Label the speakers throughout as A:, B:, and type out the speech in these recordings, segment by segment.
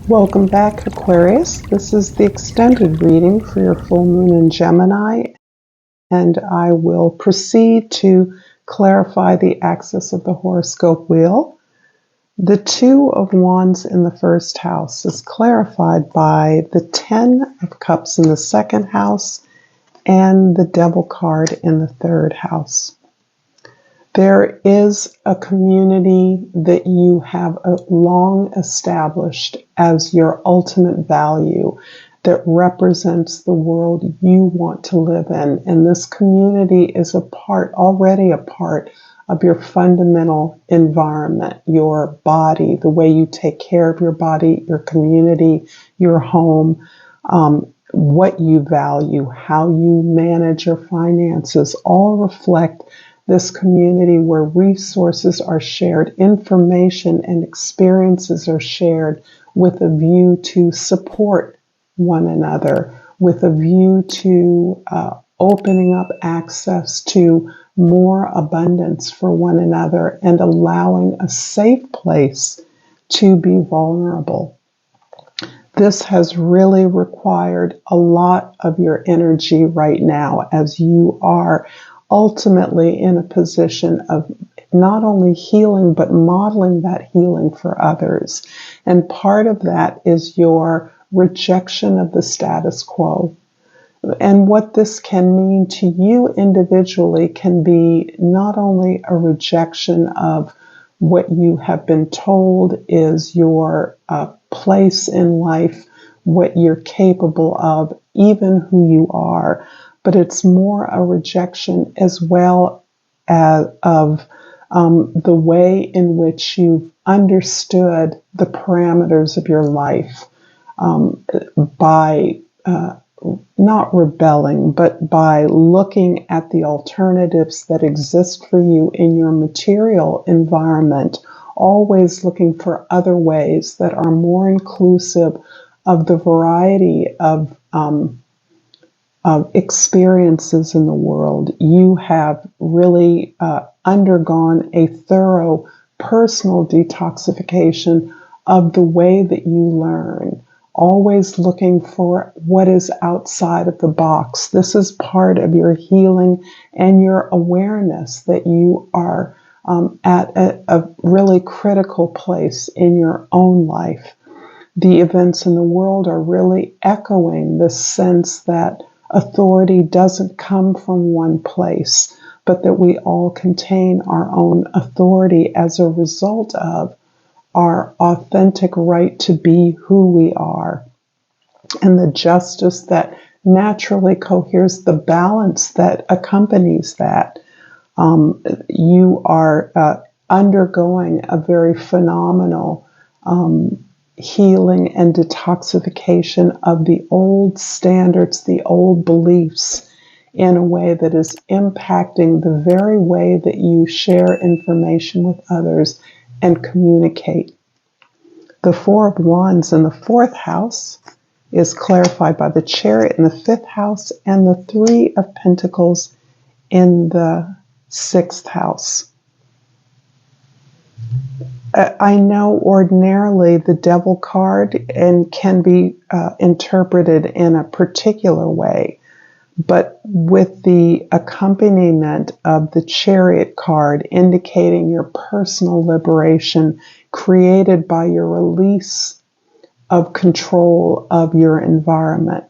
A: Welcome back, Aquarius. This is the extended reading for your full moon in Gemini, and I will proceed to clarify the axis of the horoscope wheel. The Two of Wands in the first house is clarified by the Ten of Cups in the second house and the Devil card in the third house. There is a community that you have long established as your ultimate value that represents the world you want to live in. And this community is already a part of your fundamental environment, your body, the way you take care of your body, your community, your home, what you value, how you manage your finances, all reflect this community where resources are shared, information and experiences are shared with a view to support one another, with a view to opening up access to more abundance for one another and allowing a safe place to be vulnerable. This has really required a lot of your energy right now as you are ultimately in a position of not only healing, but modeling that healing for others. And part of that is your rejection of the status quo. And what this can mean to you individually can be not only a rejection of what you have been told is your place in life, what you're capable of, even who you are, but it's more a rejection as well as of the way in which you've understood the parameters of your life by not rebelling, but by looking at the alternatives that exist for you in your material environment, always looking for other ways that are more inclusive of the variety of experiences in the world. You have really undergone a thorough personal detoxification of the way that you learn, always looking for what is outside of the box. This is part of your healing and your awareness that you are at a really critical place in your own life. The events in the world are really echoing this sense that authority doesn't come from one place, but that we all contain our own authority as a result of our authentic right to be who we are, and the justice that naturally coheres the balance that accompanies that. You are undergoing a very phenomenal healing and detoxification of the old standards, the old beliefs, in a way that is impacting the very way that you share information with others and communicate. The Four of Wands in the fourth house is clarified by the Chariot in the fifth house and the Three of Pentacles in the sixth house. I know ordinarily the Devil card and can be interpreted in a particular way, but with the accompaniment of the Chariot card indicating your personal liberation created by your release of control of your environment.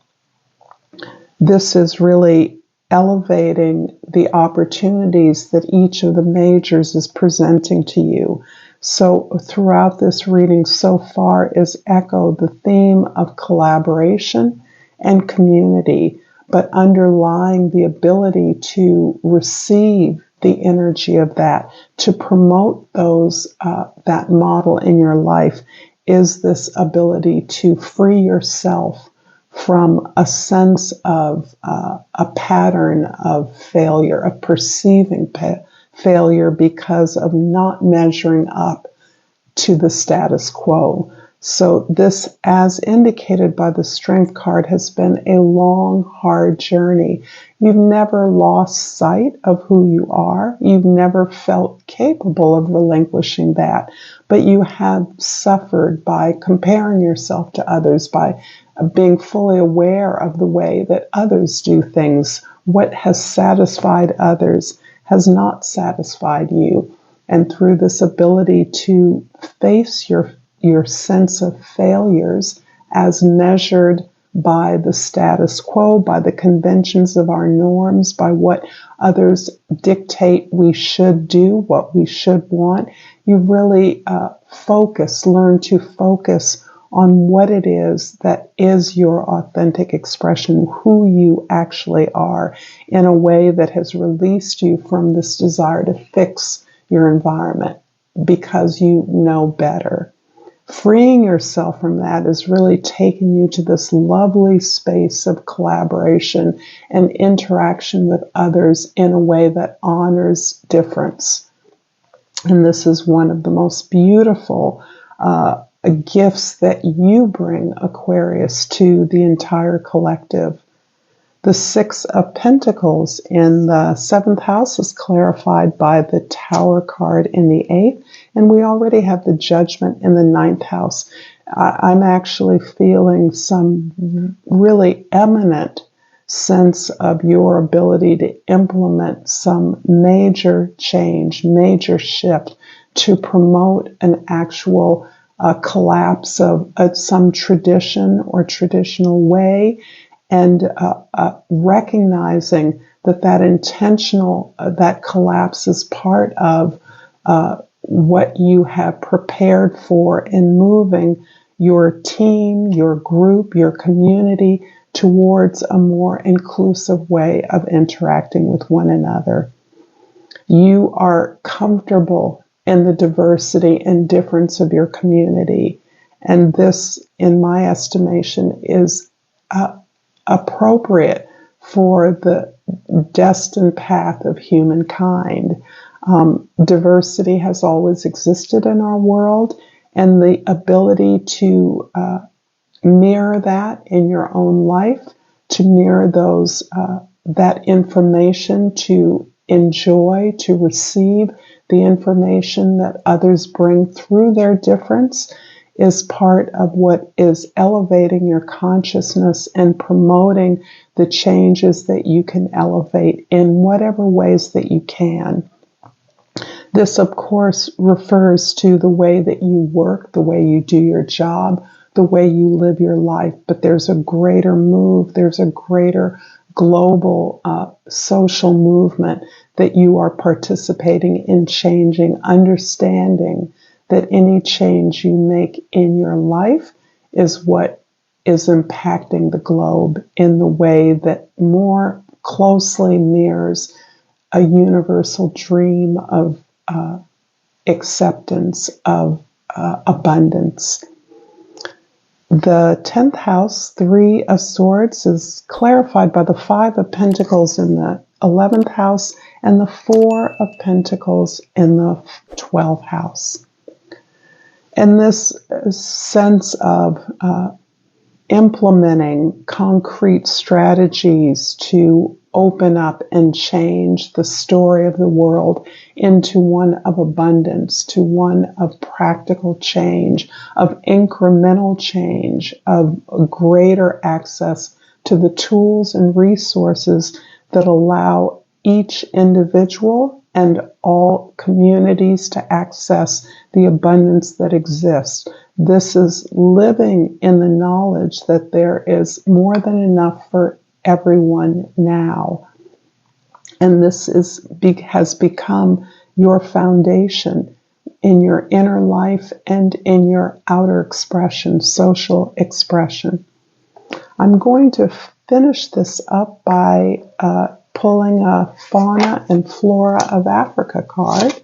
A: This is really elevating the opportunities that each of the majors is presenting to you. So throughout this reading so far is echoed the theme of collaboration and community, but underlying the ability to receive the energy of that, to promote those that model in your life, is this ability to free yourself from a sense of a pattern of failure, of perceiving failure because of not measuring up to the status quo. So this, as indicated by the Strength card, has been a long, hard journey. You've never lost sight of who you are. You've never felt capable of relinquishing that, but you have suffered by comparing yourself to others, by being fully aware of the way that others do things. What has satisfied others has not satisfied you. And through this ability to face your sense of failures as measured by the status quo, by the conventions of our norms, by what others dictate we should do, what we should want, you really learn to focus on what it is that is your authentic expression, who you actually are, in a way that has released you from this desire to fix your environment because you know better. Freeing yourself from that is really taking you to this lovely space of collaboration and interaction with others in a way that honors difference. And this is one of the most beautiful gifts that you bring, Aquarius, to the entire collective. The Six of Pentacles in the seventh house is clarified by the Tower card in the eighth, and we already have the Judgment in the ninth house. I'm actually feeling some really eminent sense of your ability to implement some major change, major shift to promote an actual collapse of some tradition or traditional way, and recognizing that intentional, that collapse is part of what you have prepared for in moving your team, your group, your community towards a more inclusive way of interacting with one another. You are comfortable in the diversity and difference of your community, and this, in my estimation, is appropriate for the destined path of humankind. Diversity has always existed in our world, and the ability to mirror that in your own life, to mirror that information, to enjoy, to receive the information that others bring through their difference, is part of what is elevating your consciousness and promoting the changes that you can elevate in whatever ways that you can. This, of course, refers to the way that you work, the way you do your job, the way you live your life. But there's a greater move, there's a greater global social movement that you are participating in changing, understanding that any change you make in your life is what is impacting the globe in the way that more closely mirrors a universal dream of acceptance, of abundance. The 10th house, Three of Swords, is clarified by the Five of Pentacles in the 11th house and the Four of Pentacles in the 12th house. And this sense of implementing concrete strategies to open up and change the story of the world into one of abundance, to one of practical change, of incremental change, of greater access to the tools and resources that allow each individual and all communities to access the abundance that exists. This is living in the knowledge that there is more than enough for everyone now. And this has become your foundation in your inner life and in your outer expression, social expression. I'm going to finish this up by pulling a Fauna and Flora of Africa card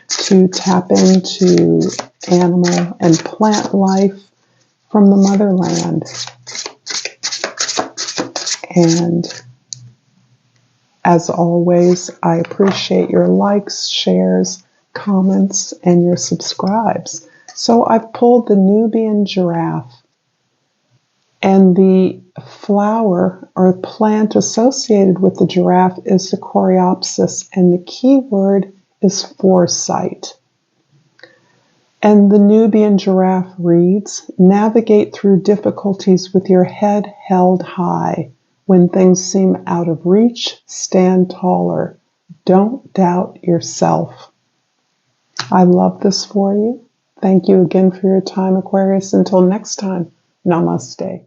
A: to tap into animal and plant life from the motherland. And as always, I appreciate your likes, shares, comments, and your subscribes. So I've pulled the Nubian giraffe, and the flower or plant associated with the giraffe is the coreopsis, and the key word is foresight. And the Nubian giraffe reads, navigate through difficulties with your head held high. When things seem out of reach, stand taller. Don't doubt yourself. I love this for you. Thank you again for your time, Aquarius. Until next time, namaste.